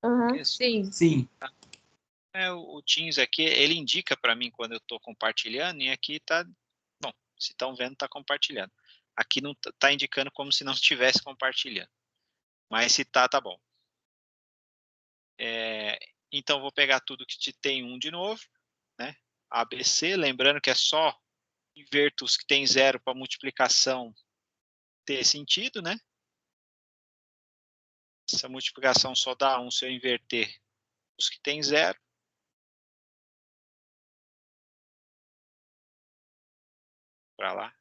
Uhum, sim. Sim. O Teams aqui, ele indica para mim quando eu estou compartilhando, e aqui está, bom, se estão vendo, está compartilhando. Aqui não está indicando como se não estivesse compartilhando. Mas se tá bom. Então, vou pegar tudo que tem 1 de novo, né? ABC, lembrando que é só inverter os que tem 0 para multiplicação ter sentido, né? Essa multiplicação só dá 1 se eu inverter os que tem 0. Para lá.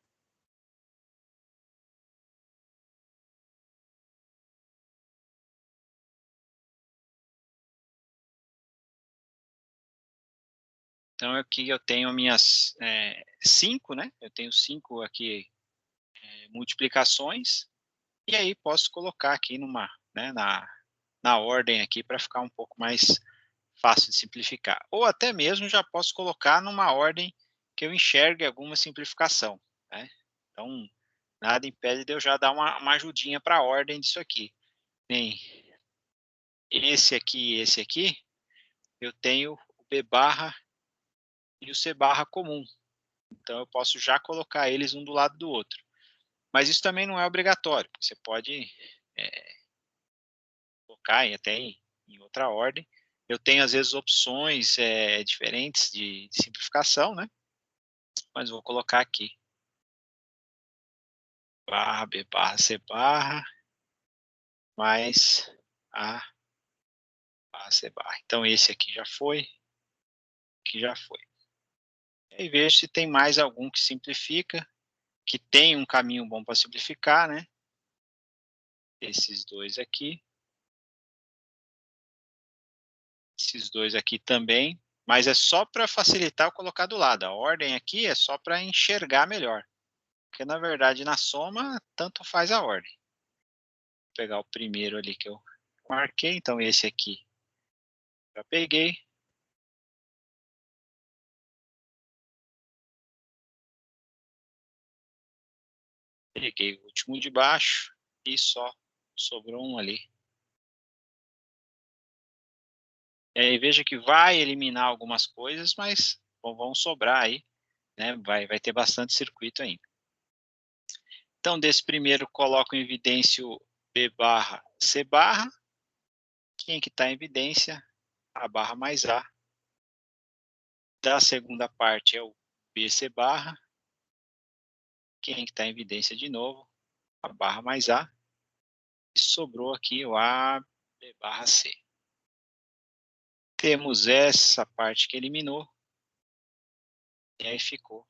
Então, aqui eu tenho minhas 5, né? Eu tenho 5 aqui multiplicações. E aí posso colocar aqui na ordem aqui para ficar um pouco mais fácil de simplificar. Ou até mesmo já posso colocar numa ordem que eu enxergue alguma simplificação, né? Então, nada impede de eu já dar uma ajudinha para a ordem disso aqui. Nem esse aqui e esse aqui, eu tenho o B barra e o C barra comum. Então, eu posso já colocar eles um do lado do outro. Mas isso também não é obrigatório. Você pode colocar até em outra ordem. Eu tenho, às vezes, opções diferentes de simplificação, né? Mas vou colocar aqui. Barra, B barra, C barra, mais A barra, C barra. Então, esse aqui já foi. Aqui já foi. E aí vejo se tem mais algum que simplifica, que tem um caminho bom para simplificar, né? Esses dois aqui. Esses dois aqui também. Mas é só para facilitar eu colocar do lado. A ordem aqui é só para enxergar melhor. Porque, na verdade, na soma, tanto faz a ordem. Vou pegar o primeiro ali que eu marquei. Então, esse aqui já peguei. Peguei o último de baixo e só sobrou um ali. E veja que vai eliminar algumas coisas, mas vão sobrar aí, né? Vai ter bastante circuito ainda. Então, desse primeiro, coloco em evidência o B barra, C barra. Quem que está em evidência? A barra mais A. Da segunda parte é o BC barra. Quem que está em evidência de novo? A barra mais A. E sobrou aqui o A, B barra C. Temos essa parte que eliminou. E aí ficou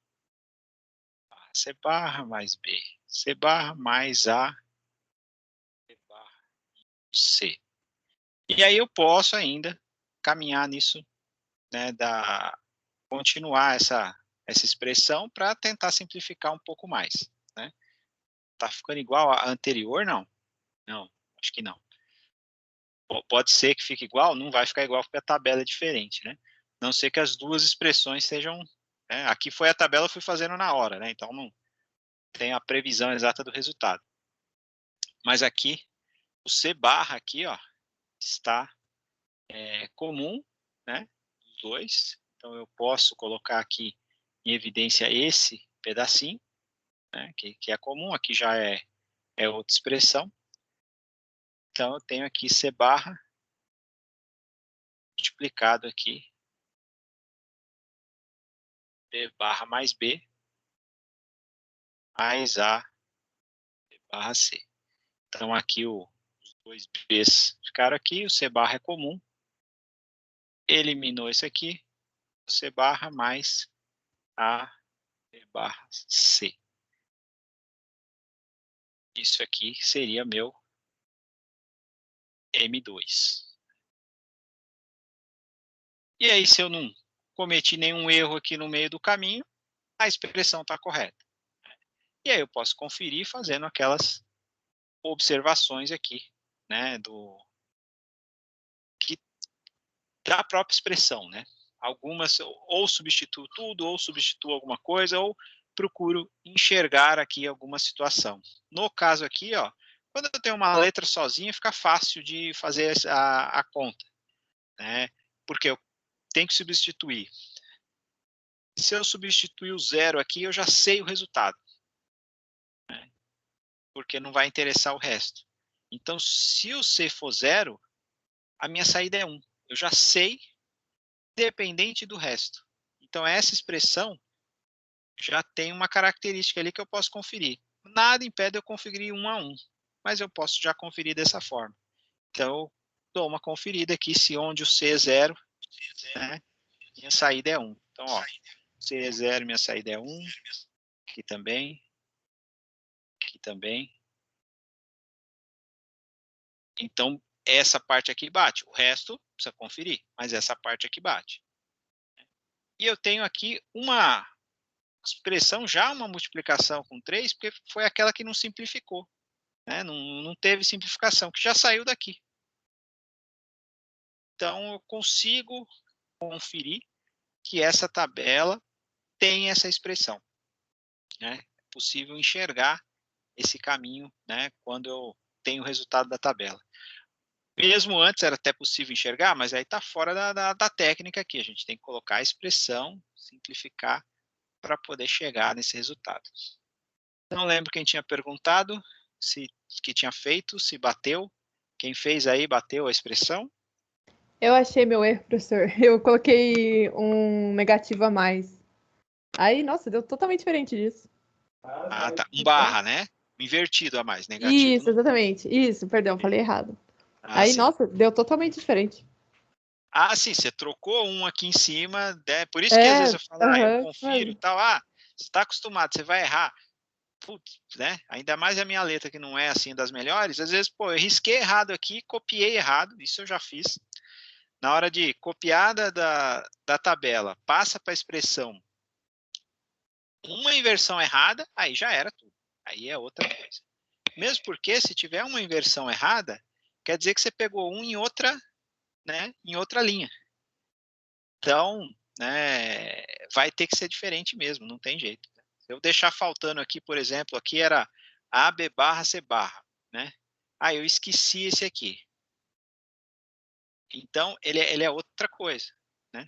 C barra mais B. C barra mais A, B barra C. E aí eu posso ainda caminhar nisso, né, continuar essa expressão para tentar simplificar um pouco mais, né? Tá ficando igual à anterior? Não. Não, acho que não. Pode ser que fique igual, não vai ficar igual porque a tabela é diferente, né? Não ser que as duas expressões sejam... Né? Aqui foi a tabela, eu fui fazendo na hora, né? Então não tem a previsão exata do resultado. Mas aqui, o C barra aqui, ó, está comum, né? Os dois. Então eu posso colocar aqui em evidência esse pedacinho, né? Que é comum, aqui já é outra expressão. Então eu tenho aqui C barra multiplicado aqui B barra mais B mais A B barra C. Então aqui os dois B's ficaram aqui, o C barra é comum. Eliminou esse aqui, o C barra mais A B barra C. Isso aqui seria meu M2. E aí, se eu não cometi nenhum erro aqui no meio do caminho, a expressão está correta. E aí eu posso conferir fazendo aquelas observações aqui, né, da própria expressão, né? Algumas ou substituo tudo, ou substituo alguma coisa, ou procuro enxergar aqui alguma situação. No caso aqui, ó, Quando eu tenho uma letra sozinha, fica fácil de fazer a conta, né? Porque eu tenho que substituir. Se eu substituir o 0 aqui, eu já sei o resultado, né? Porque não vai interessar o resto. Então, se o C for 0, a minha saída é 1. Eu já sei, dependente do resto. Então, essa expressão já tem uma característica ali que eu posso conferir. Nada impede eu conferir 1 a 1, mas eu posso já conferir dessa forma. Então, eu dou uma conferida aqui, se onde o C é 0, né, minha saída é 1. Então, ó, C é 0, minha saída é 1. Aqui também. Aqui também. Então, essa parte aqui bate. O resto precisa conferir, mas essa parte aqui bate. E eu tenho aqui uma expressão, já uma multiplicação com 3, porque foi aquela que não simplificou, né? Não teve simplificação, que já saiu daqui. Então, eu consigo conferir que essa tabela tem essa expressão, né? É possível enxergar esse caminho, né, quando eu tenho o resultado da tabela. Mesmo antes era até possível enxergar, mas aí está fora da técnica aqui. A gente tem que colocar a expressão, simplificar, para poder chegar nesse resultado. Não lembro quem tinha perguntado, se que tinha feito, se bateu. Quem fez aí, bateu a expressão? Eu achei meu erro, professor. Eu coloquei um negativo a mais. Aí, nossa, deu totalmente diferente disso. Ah, tá. Um barra, né? Invertido a mais, negativo Isso, não. exatamente. Isso, perdão, falei errado. Ah, Aí, sim. nossa, deu totalmente diferente. Ah, sim, você trocou um aqui em cima, né? Por isso que às É, vezes eu falo, eu aham, confiro e tal. Você está acostumado, você vai errar. Putz, né? Ainda mais a minha letra, que não é assim das melhores. Às vezes, pô, eu risquei errado aqui, copiei errado, isso eu já fiz. Na hora de copiar da tabela, passa para a expressão uma inversão errada, aí já era tudo. Aí é outra coisa. Mesmo porque, se tiver uma inversão errada, quer dizer que você pegou um em outra, né, em outra linha. Então, né, vai ter que ser diferente mesmo, não tem jeito. Se eu deixar faltando aqui, por exemplo, aqui era AB barra C barra, né? Eu esqueci esse aqui. Então, ele é outra coisa, né?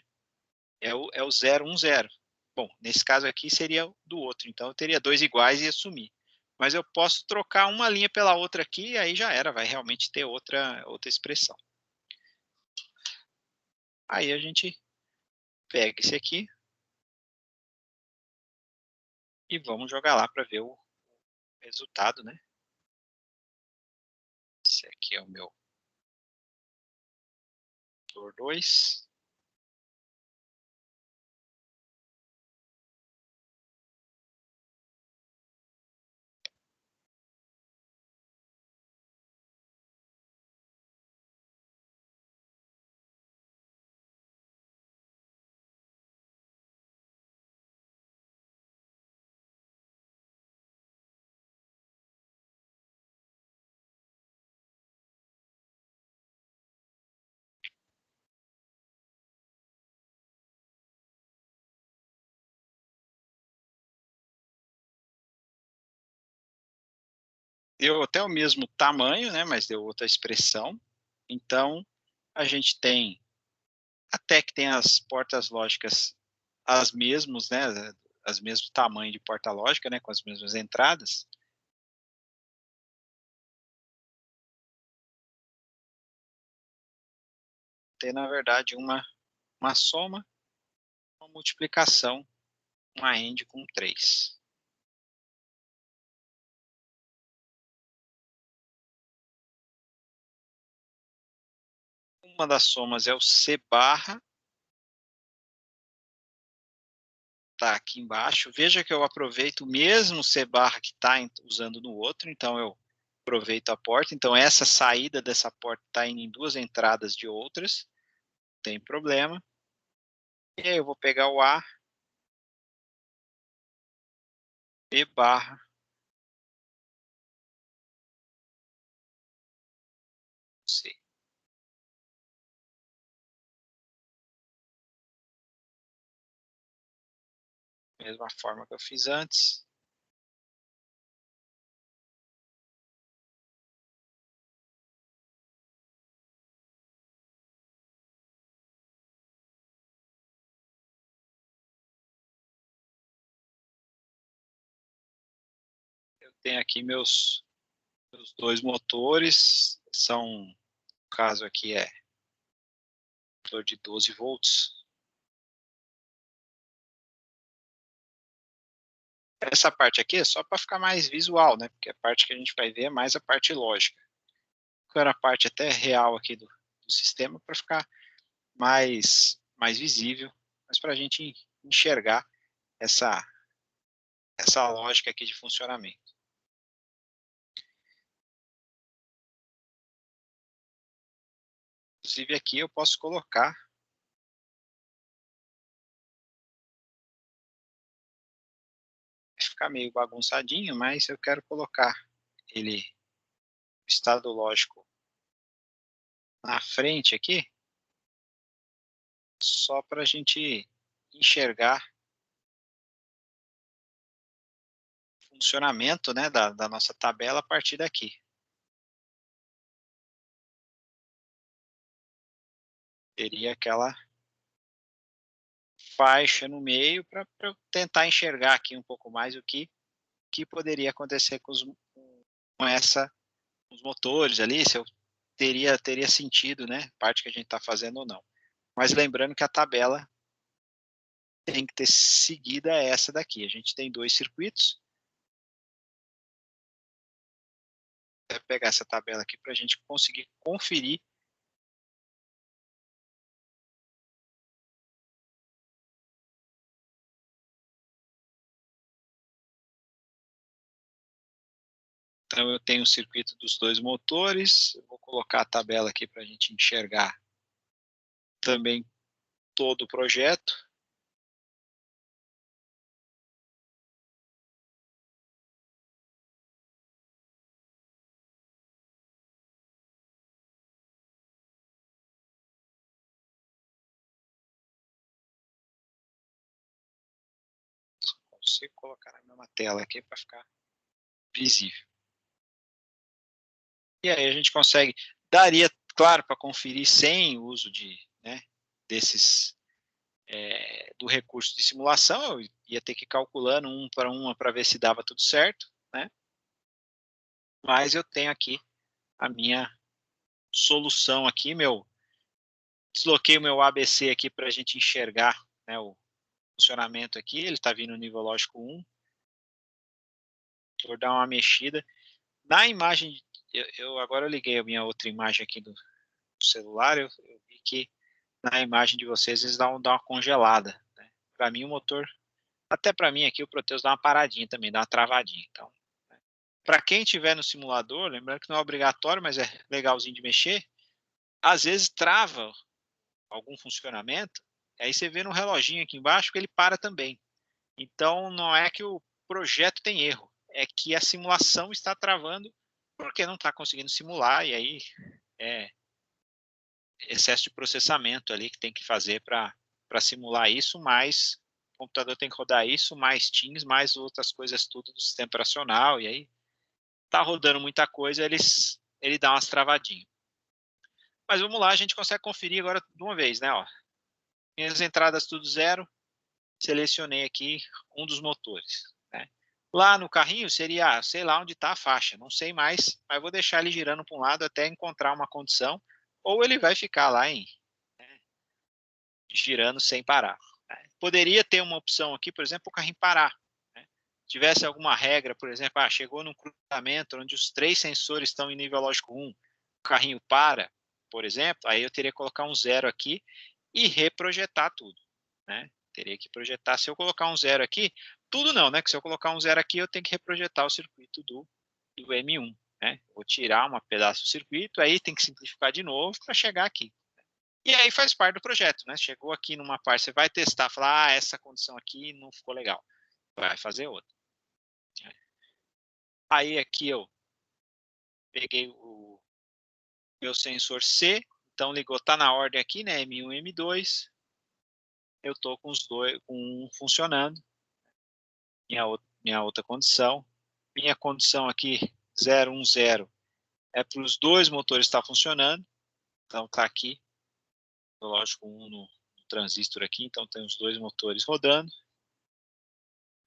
É o 0, 1, 0. Bom, nesse caso aqui seria do outro, então eu teria dois iguais e ia sumir. Mas eu posso trocar uma linha pela outra aqui e aí já era, vai realmente ter outra expressão. Aí a gente pega esse aqui e vamos jogar lá para ver o resultado, né? Esse aqui é o meu vetor 2. Deu até o mesmo tamanho, né? Mas deu outra expressão. Então, a gente tem, até que tem as portas lógicas as mesmas, né? As mesmo tamanho de porta lógica, né? Com as mesmas entradas. Tem, na verdade, uma soma, uma multiplicação, uma AND com 3. Uma das somas é o C barra, está aqui embaixo. Veja que eu aproveito o mesmo C barra que está usando no outro, então eu aproveito a porta. Então, essa saída dessa porta está indo em duas entradas de outras, não tem problema. E aí eu vou pegar o A, B barra, C. Mesma forma que eu fiz antes. tenho aqui meus 2 motores, no caso aqui é motor de 12 volts. Essa parte aqui é só para ficar mais visual, né? Porque a parte que a gente vai ver é mais a parte lógica. Era a parte até real aqui do sistema para ficar mais visível, mas para a gente enxergar essa lógica aqui de funcionamento. Inclusive aqui eu posso colocar vai ficar meio bagunçadinho, mas eu quero colocar ele estado lógico na frente aqui, só para a gente enxergar o funcionamento, né, da nossa tabela a partir daqui. Teria aquela faixa no meio para eu tentar enxergar aqui um pouco mais o que poderia acontecer com os motores ali, se eu teria sentido, né, parte que a gente está fazendo ou não. Mas lembrando que a tabela tem que ter seguida essa daqui. A gente tem 2 circuitos. Vou pegar essa tabela aqui para a gente conseguir conferir Então, eu tenho o circuito dos 2 motores, eu vou colocar a tabela aqui para a gente enxergar também todo o projeto. Consigo colocar na mesma tela aqui para ficar visível. E aí a gente consegue, daria, claro, para conferir sem o uso de, né, desses, do recurso de simulação, eu ia ter que ir calculando para ver se dava tudo certo, né? Mas eu tenho aqui a minha solução aqui, desloquei o meu ABC aqui para a gente enxergar, né, o funcionamento aqui, ele está vindo no nível lógico 1. Vou dar uma mexida. Na imagem, agora eu liguei a minha outra imagem aqui do celular, eu vi que na imagem de vocês eles dão uma congelada. Né? Para mim o motor, até para mim aqui o Proteus dá uma paradinha também, dá uma travadinha. Então, né? Para quem tiver no simulador, lembrando que não é obrigatório, mas é legalzinho de mexer, às vezes trava algum funcionamento, aí você vê no reloginho aqui embaixo que ele para também. Então não é que o projeto tem erro, é que a simulação está travando porque não está conseguindo simular, e aí é excesso de processamento ali que tem que fazer para simular isso, mais o computador tem que rodar isso, mais Teams, mais outras coisas tudo do sistema operacional, e aí tá rodando muita coisa, ele dá umas travadinhas. Mas vamos lá, a gente consegue conferir agora de uma vez, né? Ó, minhas entradas tudo zero, selecionei aqui um dos motores. Né? Lá no carrinho seria, sei lá onde está a faixa, não sei mais, mas vou deixar ele girando para um lado até encontrar uma condição, ou ele vai ficar lá girando sem parar. Né? Poderia ter uma opção aqui, por exemplo, o carrinho parar. Né? Tivesse alguma regra, por exemplo, chegou num cruzamento onde os 3 sensores estão em nível lógico 1, o carrinho para, por exemplo, aí eu teria que colocar um 0 aqui e reprojetar tudo. Né? Teria que projetar, se eu colocar um 0 aqui, tudo não, né? Que se eu colocar um 0 aqui, eu tenho que reprojetar o circuito do M1. Né? Vou tirar um pedaço do circuito, aí tem que simplificar de novo para chegar aqui. E aí faz parte do projeto, né? Chegou aqui numa parte, você vai testar, falar, essa condição aqui não ficou legal. Vai fazer outra. Aí aqui eu peguei o meu sensor C, então ligou, tá na ordem aqui, né? M1 e M2. Eu estou com os dois, com um funcionando. Minha outra condição. Minha condição aqui, 0, 1, 0, é para os 2 motores estar funcionando. Então, está aqui, lógico, um no transistor aqui, então tem os 2 motores rodando.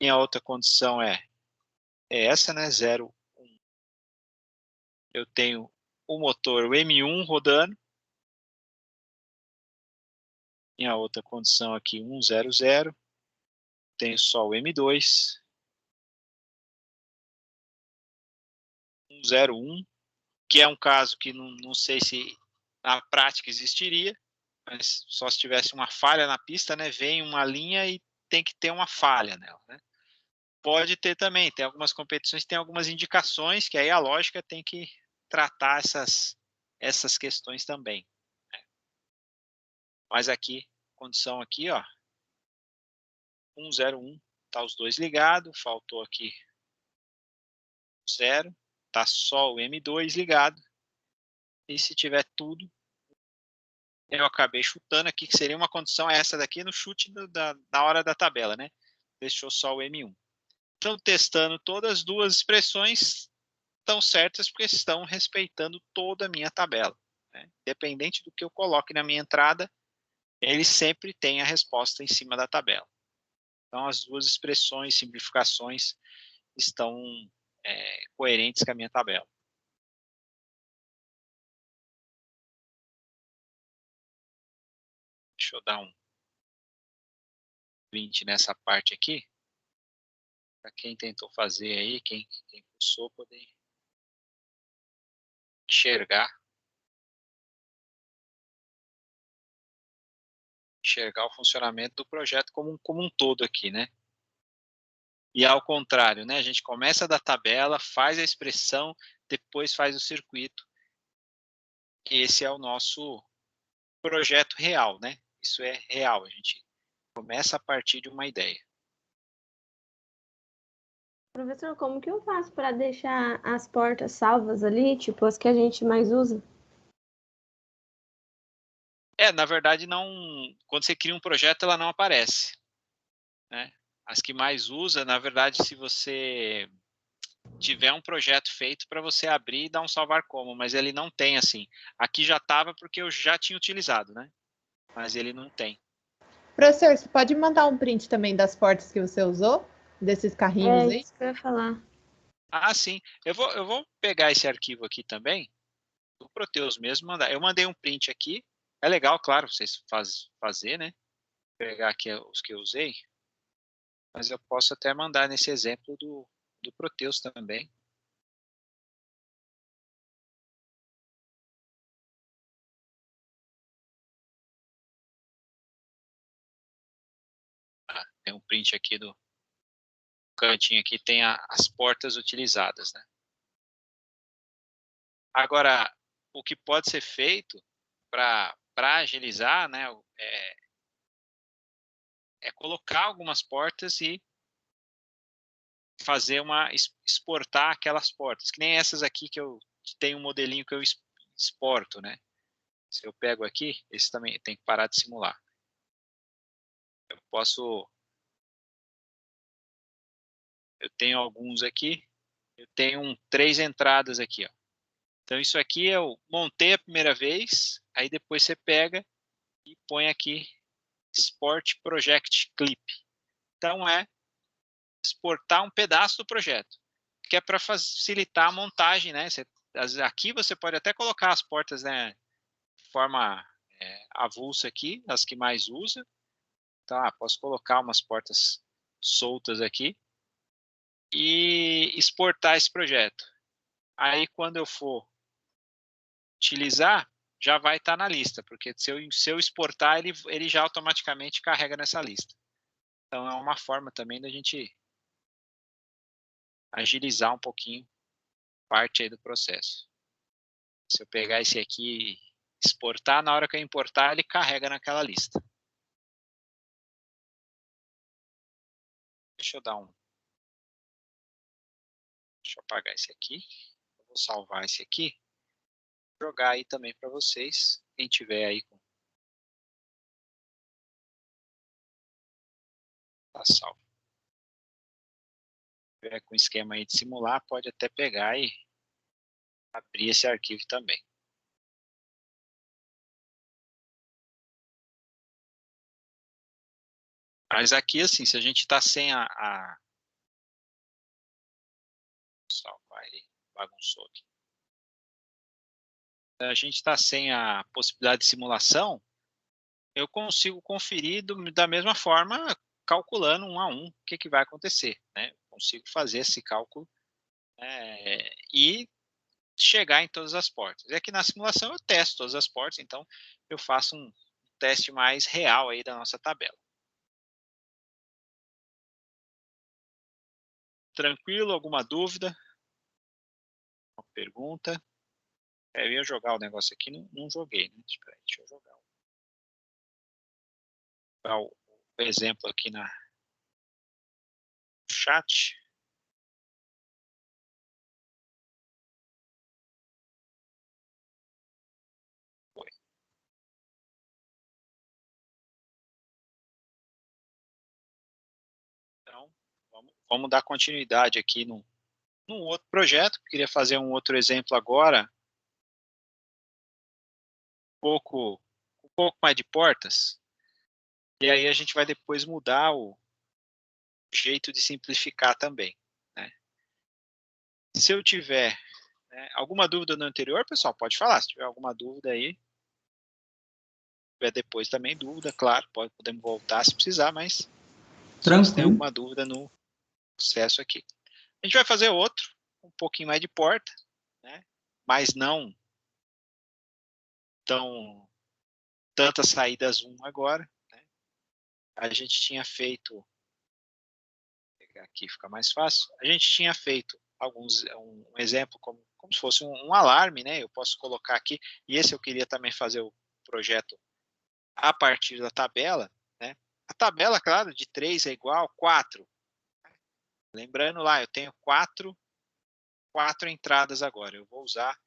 Minha outra condição é é essa, né? 0, 1. Eu tenho o motor, o M1 rodando. Em a outra condição aqui, 1, 0, 0. Tenho só o M2. 1, 0, 1. Que é um caso que não sei se na prática existiria, mas só se tivesse uma falha na pista, né? Vem uma linha e tem que ter uma falha nela, né? Pode ter também, tem algumas competições que tem algumas indicações, que aí a lógica tem que tratar essas questões também, né? Mas aqui, condição aqui, ó, 1, 0, 1, tá os dois ligados, faltou aqui 0, tá só o M2 ligado, e se tiver tudo, eu acabei chutando aqui, que seria uma condição essa daqui no chute na hora da tabela, né? Deixou só o M1. Então, testando todas as duas expressões, estão certas porque estão respeitando toda a minha tabela, né? Independente do que eu coloque na minha entrada, ele sempre tem a resposta em cima da tabela. Então, as duas expressões, simplificações, estão coerentes com a minha tabela. Deixa eu dar um print nessa parte aqui, para quem tentou fazer aí, quem cursou, poder enxergar o funcionamento do projeto como um todo aqui, né? E ao contrário, né? A gente começa da tabela, faz a expressão, depois faz o circuito. Esse é o nosso projeto real, né? Isso é real, a gente começa a partir de uma ideia. Professor, como que eu faço para deixar as portas salvas ali, tipo as que a gente mais usa? Na verdade, não. Quando você cria um projeto, ela não aparece, né? As que mais usa, na verdade, se você tiver um projeto feito para você abrir e dar um salvar como, mas ele não tem assim. Aqui já estava porque eu já tinha utilizado, né? Mas ele não tem. Professor, você pode mandar um print também das portas que você usou? Desses carrinhos É aí? isso que eu ia falar. Ah, sim. Eu vou pegar esse arquivo aqui também, do Proteus mesmo, mandar. Eu mandei um print aqui. É legal, claro, vocês fazer, né? Pegar aqui os que eu usei. Mas eu posso até mandar nesse exemplo do Proteus também. Tem um print aqui do cantinho aqui, tem as portas utilizadas, né? Agora, o que pode ser feito para agilizar, né, é colocar algumas portas e fazer exportar aquelas portas, que nem essas aqui que eu tenho um modelinho que eu exporto, né? Se eu pego aqui, esse também tem que parar de simular. Eu tenho alguns aqui, eu tenho 3 entradas aqui, ó. Então isso aqui eu montei a primeira vez, aí depois você pega e põe aqui Export Project Clip. Então é exportar um pedaço do projeto, que é para facilitar a montagem, né? Aqui você pode até colocar as portas, né, de forma avulsa aqui, as que mais usa. Então, posso colocar umas portas soltas aqui e exportar esse projeto. Aí, quando eu for utilizar, já vai estar na lista, porque se eu exportar, ele já automaticamente carrega nessa lista. Então, é uma forma também da gente agilizar um pouquinho parte aí do processo. Se eu pegar esse aqui e exportar, na hora que eu importar, ele carrega naquela lista. Deixa eu Deixa eu apagar esse aqui. Eu vou salvar esse aqui. Jogar aí também para vocês. Quem tiver aí tá salvo. Se tiver com esquema aí de simular, pode até pegar e abrir esse arquivo também. Mas aqui, assim, se a gente está sem bagunçou aqui. A gente está sem a possibilidade de simulação, eu consigo conferir da mesma forma, calculando 1 a 1, o que vai acontecer, né? Consigo fazer esse cálculo e chegar em todas as portas. E aqui na simulação eu testo todas as portas, então eu faço um teste mais real aí da nossa tabela. Tranquilo? Alguma dúvida? Uma pergunta? Eu ia jogar o negócio aqui, não joguei, né? Deixa eu jogar o exemplo aqui no chat. Foi. Então, vamos dar continuidade aqui num outro projeto. Queria fazer um outro exemplo agora, um pouco mais de portas. E aí a gente vai depois mudar o jeito de simplificar também, né? Se eu tiver alguma dúvida no anterior, pessoal, pode falar. Se tiver alguma dúvida aí, se tiver depois também dúvida, claro, podemos voltar se precisar, mas se tem alguma dúvida no processo aqui. A gente vai fazer outro, um pouquinho mais de porta, né? Mas não tantas saídas 1 agora, né? A gente tinha feito, vou pegar aqui, fica mais fácil. A gente tinha feito um exemplo como se fosse um alarme, né? Eu posso colocar aqui, e esse eu queria também fazer o projeto a partir da tabela, né? A tabela, claro, de 3 é igual a 4. Lembrando lá, eu tenho quatro entradas agora. Eu vou usar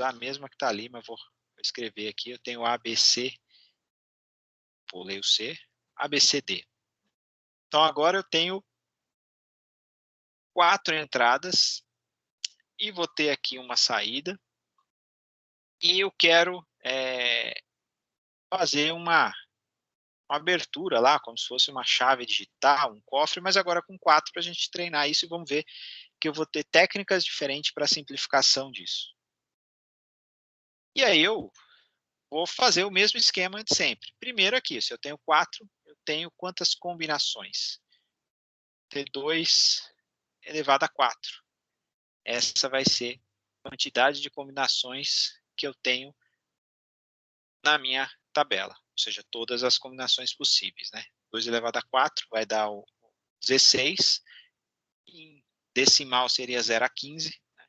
a mesma que está ali, mas vou escrever aqui. Eu tenho ABC, pulei o C, ABCD. Então, agora eu tenho 4 entradas e vou ter aqui uma saída. E eu quero fazer uma abertura lá, como se fosse uma chave digital, um cofre, mas agora com 4 para a gente treinar isso e vamos ver que eu vou ter técnicas diferentes para a simplificação disso. E aí eu vou fazer o mesmo esquema de sempre. Primeiro aqui, se eu tenho 4, eu tenho quantas combinações? T2 elevado a 4. Essa vai ser a quantidade de combinações que eu tenho na minha tabela, ou seja, todas as combinações possíveis, né? 2 elevado a 4 vai dar o 16, em decimal seria 0 a 15, né?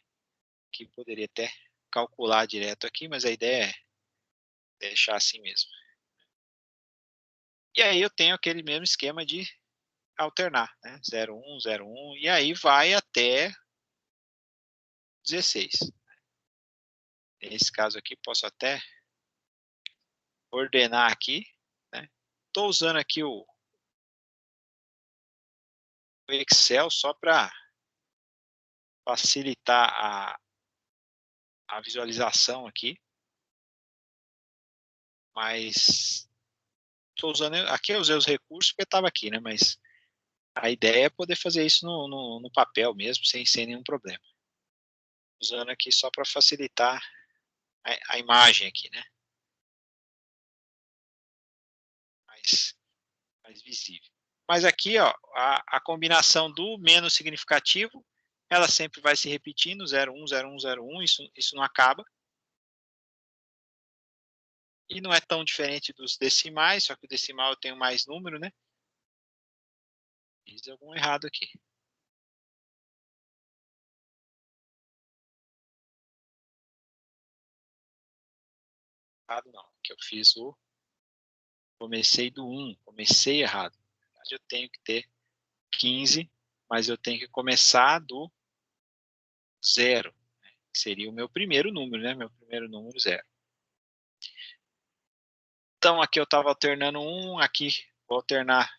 Que poderia até calcular direto aqui, mas a ideia é deixar assim mesmo. E aí eu tenho aquele mesmo esquema de alternar, né? 0, 1, 0, 1, e aí vai até 16. Nesse caso aqui, posso até ordenar aqui, né? Estou usando aqui o Excel só para facilitar a visualização aqui, mas estou usando aqui, eu usei os recursos porque estava aqui, né? Mas a ideia é poder fazer isso no papel mesmo, sem nenhum problema. Usando aqui só para facilitar a imagem aqui, né? Mais visível. Mas aqui, ó, a combinação do menos significativo, ela sempre vai se repetindo, 0, 1, 0, 1, 0, 1, isso não acaba. E não é tão diferente dos decimais, só que o decimal eu tenho mais número, né? Fiz algum errado aqui. Errado não, que eu fiz comecei do 1, comecei errado. Na verdade, eu tenho que ter 15, mas eu tenho que começar do 0, né? Que seria o meu primeiro número, né? Meu primeiro número, 0. Então, aqui eu estava alternando 1, aqui vou alternar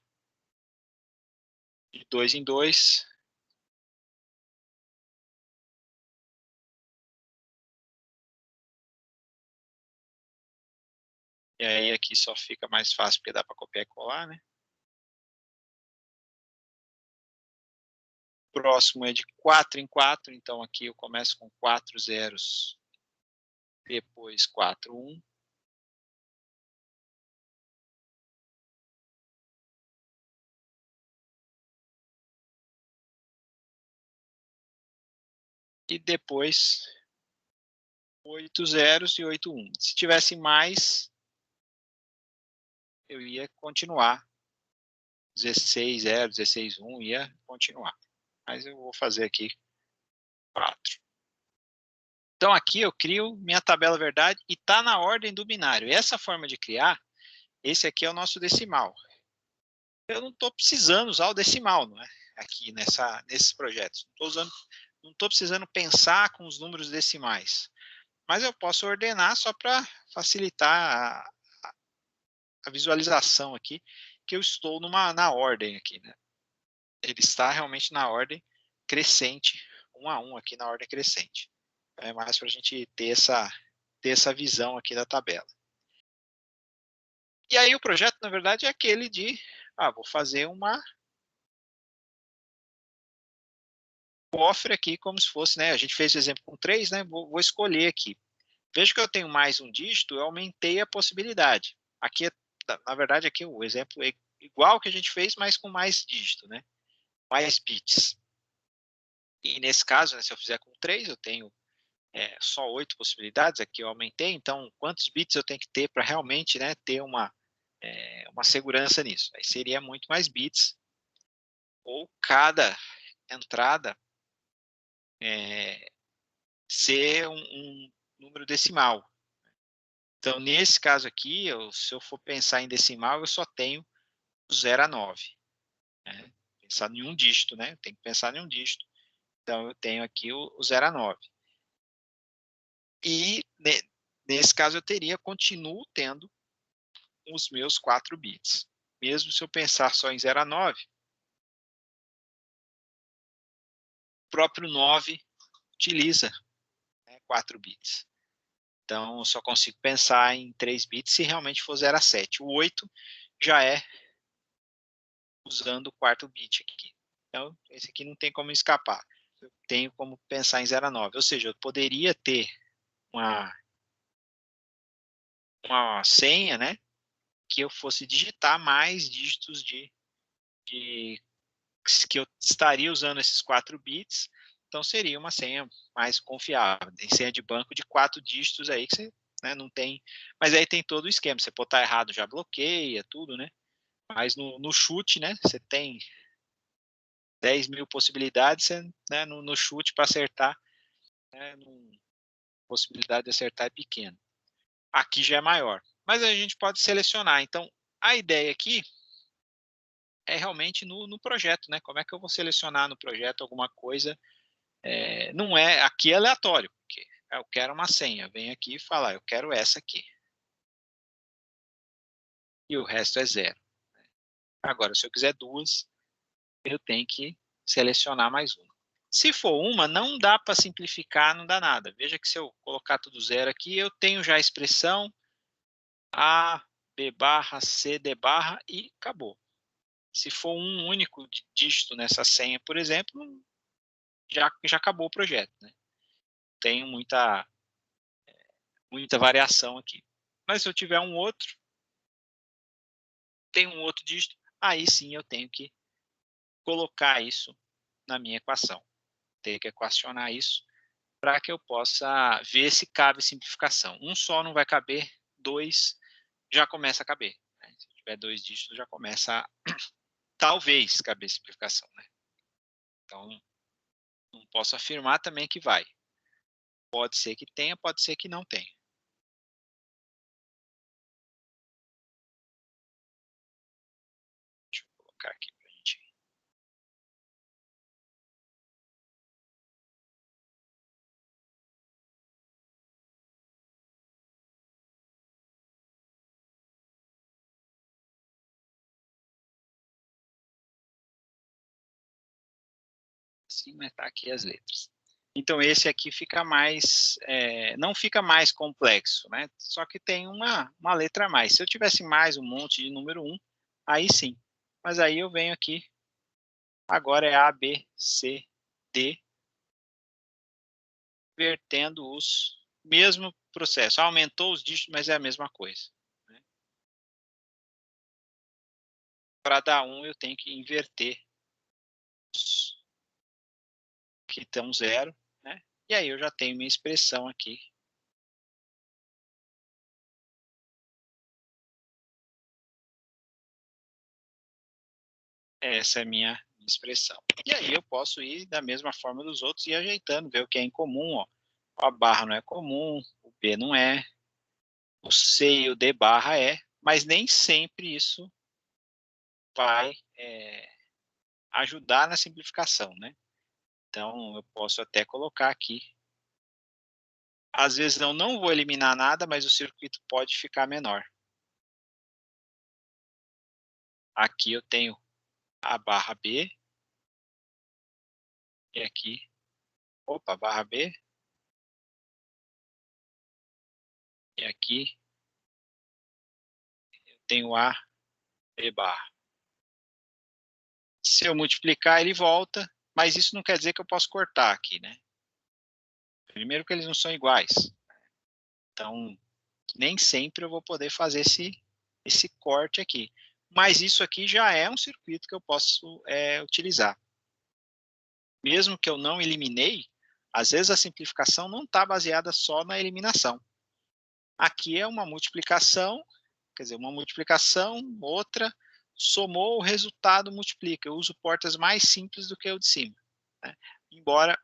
de 2 em 2. E aí aqui só fica mais fácil porque dá para copiar e colar, né? próximo é de 4 em 4, então aqui eu começo com 4 zeros, depois 4, 1. E depois 8 zeros e 8, 1. Se tivesse mais, eu ia continuar. 16 0, 16 1, ia continuar. Mas eu vou fazer aqui 4. Então aqui eu crio minha tabela verdade e está na ordem do binário. Essa forma de criar, esse aqui é o nosso decimal. Eu não estou precisando usar o decimal, não é? Aqui nesses projetos. Não estou precisando pensar com os números decimais. Mas eu posso ordenar só para facilitar a visualização aqui, que eu estou na ordem aqui, né? Ele está realmente na ordem crescente, 1 a 1 aqui na ordem crescente. É mais para a gente ter essa visão aqui da tabela. E aí o projeto, na verdade, é aquele de, vou fazer uma cofre aqui, como se fosse, né? A gente fez o exemplo com 3, né? Vou escolher aqui. Veja que eu tenho mais um dígito, eu aumentei a possibilidade. Aqui, na verdade, aqui o exemplo é igual que a gente fez, mas com mais dígito, né? Mais bits. E nesse caso, né, se eu fizer com 3, eu tenho só 8 possibilidades. Aqui eu aumentei, então quantos bits eu tenho que ter para realmente, né, ter uma segurança nisso? Aí seria muito mais bits, ou cada entrada ser um número decimal. Então, nesse caso aqui, se eu for pensar em decimal, eu só tenho o 0 a 9. Né? Pensar em um dígito, né? Eu tenho que pensar em um dígito. Então, eu tenho aqui o 0 a 9. E, nesse caso, continuo tendo os meus 4 bits. Mesmo se eu pensar só em 0 a 9, o próprio 9 utiliza 4 bits. Então, eu só consigo pensar em 3 bits se realmente for 0 a 7. O 8 já é usando o quarto bit aqui. Então, esse aqui não tem como escapar. Eu tenho como pensar em 0 a 9. Ou seja, eu poderia ter uma senha, né, que eu fosse digitar mais dígitos que eu estaria usando esses 4 bits, então seria uma senha mais confiável. Tem senha de banco de 4 dígitos aí que você, né, não tem, mas aí tem todo o esquema. Você botar errado já bloqueia tudo, né? Mas no chute, né, você tem 10 mil possibilidades, você, né, no chute para acertar, né, a possibilidade de acertar é pequena. Aqui já é maior, mas a gente pode selecionar. Então, a ideia aqui é realmente no projeto, né? Como é que eu vou selecionar no projeto alguma coisa? Não é aqui é aleatório, porque eu quero uma senha. Venho aqui e falar, eu quero essa aqui. E o resto é 0. Agora, se eu quiser 2, eu tenho que selecionar mais uma. Se for uma, não dá para simplificar, não dá nada. Veja que se eu colocar tudo 0 aqui, eu tenho já a expressão A, B barra, C, D barra e acabou. Se for um único dígito nessa senha, por exemplo, já acabou o projeto, né? Tem muita variação aqui. Mas se eu tiver tem um outro dígito, aí sim eu tenho que colocar isso na minha equação. Tenho que equacionar isso para que eu possa ver se cabe simplificação. Um só não vai caber, 2 já começa a caber. Né? Se tiver 2 dígitos, já começa a, talvez, caber simplificação. Né? Então, não posso afirmar também que vai. Pode ser que tenha, pode ser que não tenha. Deixa eu colocar aqui para a gente. Assim, mas tá aqui as letras. Então, esse aqui fica mais, não fica mais complexo, né? Só que tem uma letra a mais. Se eu tivesse mais um monte de número 1, aí sim. Mas aí eu venho aqui Agora é A, B, C, D, invertendo os mesmo processo. Aumentou os dígitos, mas é a mesma coisa. Né? Para dar 1, eu tenho que inverter os que estão 0, né? E aí eu já tenho minha expressão aqui. Essa é a minha expressão. E aí eu posso ir da mesma forma dos outros e ajeitando, ver o que é em comum. Ó. A barra não é comum, o B não é, o C e o D barra é, mas nem sempre isso vai ajudar na simplificação, né? Então, eu posso até colocar aqui. Às vezes eu não vou eliminar nada, mas o circuito pode ficar menor. Aqui eu tenho a barra B. E aqui, opa, barra B. E aqui eu tenho A, B barra. Se eu multiplicar, ele volta, mas isso não quer dizer que eu posso cortar aqui, né? Primeiro que eles não são iguais. Então, nem sempre eu vou poder fazer esse corte aqui. Mas isso aqui já é um circuito que eu posso utilizar. Mesmo que eu não eliminei, às vezes a simplificação não está baseada só na eliminação. Aqui é uma multiplicação, quer dizer, uma multiplicação, outra, somou, o resultado multiplica. Eu uso portas mais simples do que o de cima. Né? Embora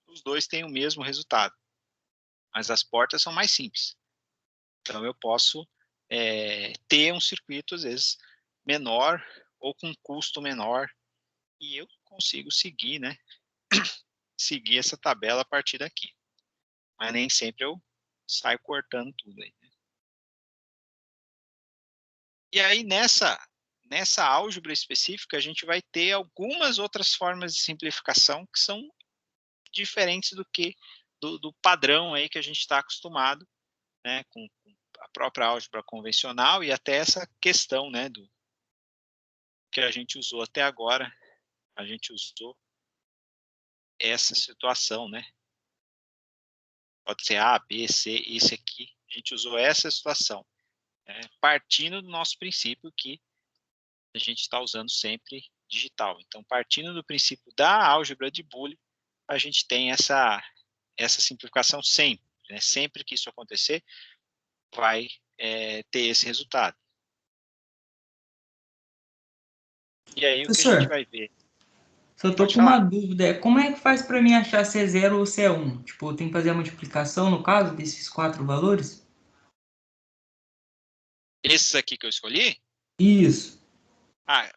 os dois tenham o mesmo resultado. Mas as portas são mais simples. Então, eu posso ter um circuito, às vezes, menor ou com custo menor. E eu consigo seguir, né? Seguir essa tabela a partir daqui. Mas nem sempre eu saio cortando tudo aí. Né? E aí, nessa álgebra específica, a gente vai ter algumas outras formas de simplificação que são diferentes do que do padrão aí que a gente está acostumado, né, com a própria álgebra convencional e até essa questão, né, do que a gente usou até agora, a gente usou essa situação, né? Pode ser A, B, C, esse aqui, a gente usou essa situação, né, partindo do nosso princípio que a gente está usando sempre digital. Então, partindo do princípio da álgebra de Boole, a gente tem essa simplificação sempre. Né? Sempre que isso acontecer, vai ter esse resultado. E aí, o que a gente vai ver? Só tô com uma dúvida. Como é que faz para mim achar se é 0 ou se é 1? Tipo, tem que fazer a multiplicação, no caso, desses 4 valores? Esses aqui que eu escolhi? Isso.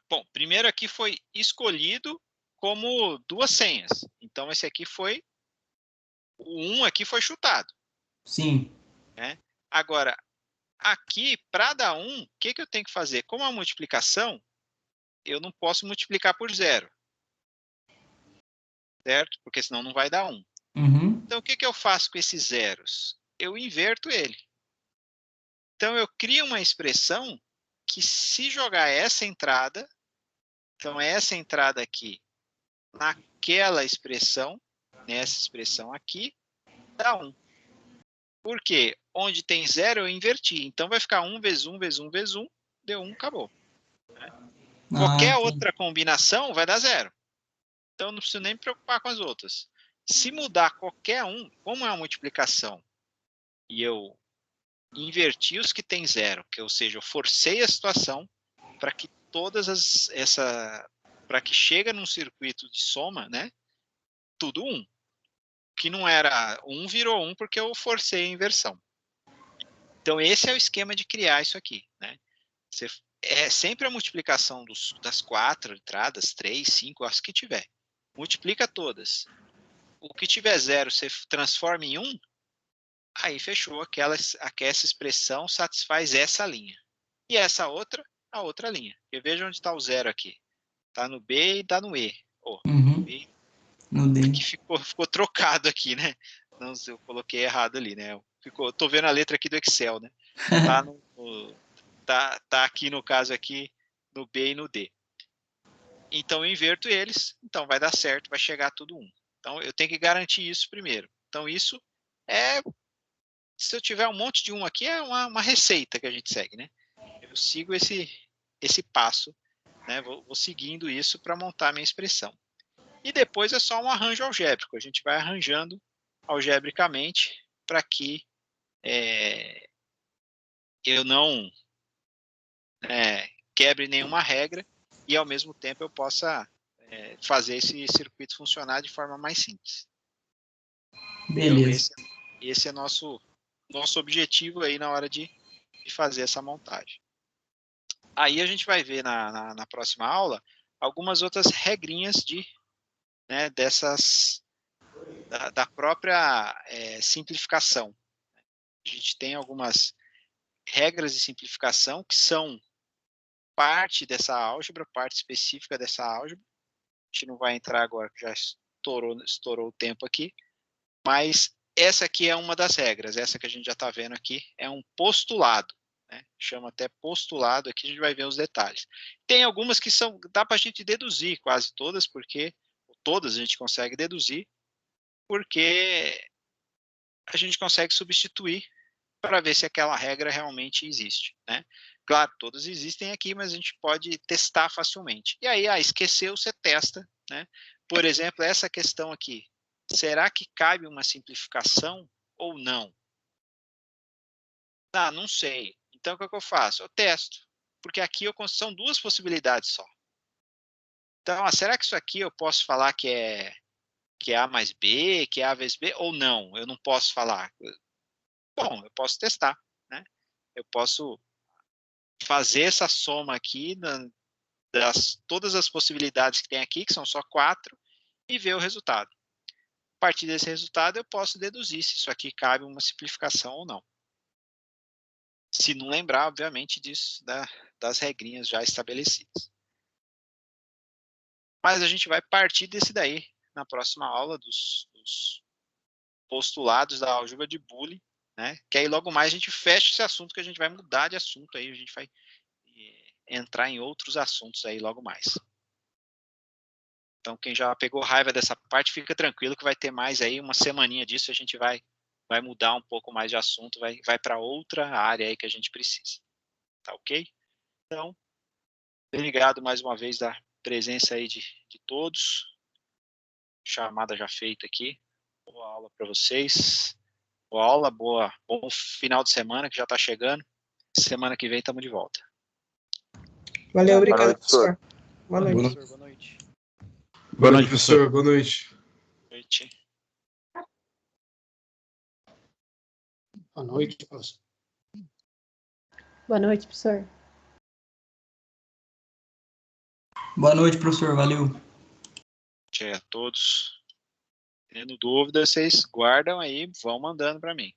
Bom, primeiro aqui foi escolhido como 2 senhas. Então, esse aqui foi... O 1 aqui foi chutado. Sim. Né? Agora, aqui, para dar 1, o que eu tenho que fazer? Como a multiplicação, eu não posso multiplicar por 0. Certo? Porque senão não vai dar 1. Uhum. Então, o que eu faço com esses zeros? Eu inverto ele. Então, eu crio uma expressão que, se jogar essa entrada, então essa entrada aqui, naquela expressão, nessa expressão aqui, dá 1. Por quê? Onde tem 0, eu inverti. Então, vai ficar 1 vezes 1 vezes 1 vezes 1, deu 1, acabou. Né? Qualquer outra combinação vai dar 0. Então, não preciso nem me preocupar com as outras. Se mudar qualquer um, como é uma multiplicação, e eu inverti os que tem 0, ou seja, eu forcei a situação para que para que chega num circuito de soma, né, tudo 1. Que não era 1 virou 1 porque eu forcei a inversão. Então, esse é o esquema de criar isso aqui. Né? É sempre a multiplicação das 4 entradas, 3, 5, as que tiver. Multiplica todas. O que tiver 0, você transforma em 1, aí fechou, essa expressão satisfaz essa linha. E essa outra, a outra linha. Porque veja onde está o 0 aqui. Está no B e está no E. Uhum. No D. Aqui ficou trocado aqui, né? Não, eu coloquei errado ali, né? Tô vendo a letra aqui do Excel, né? Tá aqui no caso aqui, no B e no D. Então eu inverto eles, então vai dar certo, vai chegar tudo 1. Então eu tenho que garantir isso primeiro. Então isso é, se eu tiver um monte de 1 aqui, é uma receita que a gente segue, né? Eu sigo esse passo, né? Vou seguindo isso para montar a minha expressão. E depois é só um arranjo algébrico. A gente vai arranjando algebricamente para que eu não quebre nenhuma regra e, ao mesmo tempo, eu possa fazer esse circuito funcionar de forma mais simples. Beleza. Então, esse é nosso objetivo aí na hora de fazer essa montagem. Aí a gente vai ver na próxima aula algumas outras regrinhas da própria simplificação. A gente tem algumas regras de simplificação que são parte dessa álgebra, parte específica dessa álgebra. A gente não vai entrar agora, que já estourou o tempo aqui, mas essa aqui é uma das regras, essa que a gente já está vendo aqui é um postulado, né? Chama até postulado, aqui a gente vai ver os detalhes. Tem algumas que dá para a gente deduzir, quase todas, todas a gente consegue deduzir, porque a gente consegue substituir para ver se aquela regra realmente existe, né? Claro, todas existem aqui, mas a gente pode testar facilmente. E aí, esqueceu, você testa, né? Por exemplo, essa questão aqui. Será que cabe uma simplificação ou não? Ah, não sei. Então, o que eu faço? Eu testo. Porque aqui são 2 possibilidades só. Então, será que isso aqui eu posso falar que é A mais B, que é A vezes B, ou não? Eu não posso falar. Bom, eu posso testar, né? Eu posso fazer essa soma aqui todas as possibilidades que tem aqui, que são só 4, e ver o resultado. A partir desse resultado, eu posso deduzir se isso aqui cabe uma simplificação ou não. Se não lembrar, obviamente, disso, das regrinhas já estabelecidas. Mas a gente vai partir desse daí, na próxima aula, dos postulados da álgebra de Boole, né? Que aí logo mais a gente fecha esse assunto, que a gente vai mudar de assunto aí, a gente vai entrar em outros assuntos aí logo mais. Então, quem já pegou raiva dessa parte, fica tranquilo que vai ter mais aí uma semaninha disso, a gente vai mudar um pouco mais de assunto, vai para outra área aí que a gente precisa. Tá ok? Então, obrigado mais uma vez da presença aí de todos. Chamada já feita aqui. Boa aula para vocês. Boa aula, bom final de semana que já está chegando. Semana que vem estamos de volta. Valeu, obrigado, Boa noite, professor. Boa noite. Boa noite. Boa noite, professor. Boa noite. Boa noite. Boa noite, professor. Boa noite, professor. Boa noite, professor. Valeu. A todos. Tendo dúvidas, vocês guardam aí, vão mandando para mim.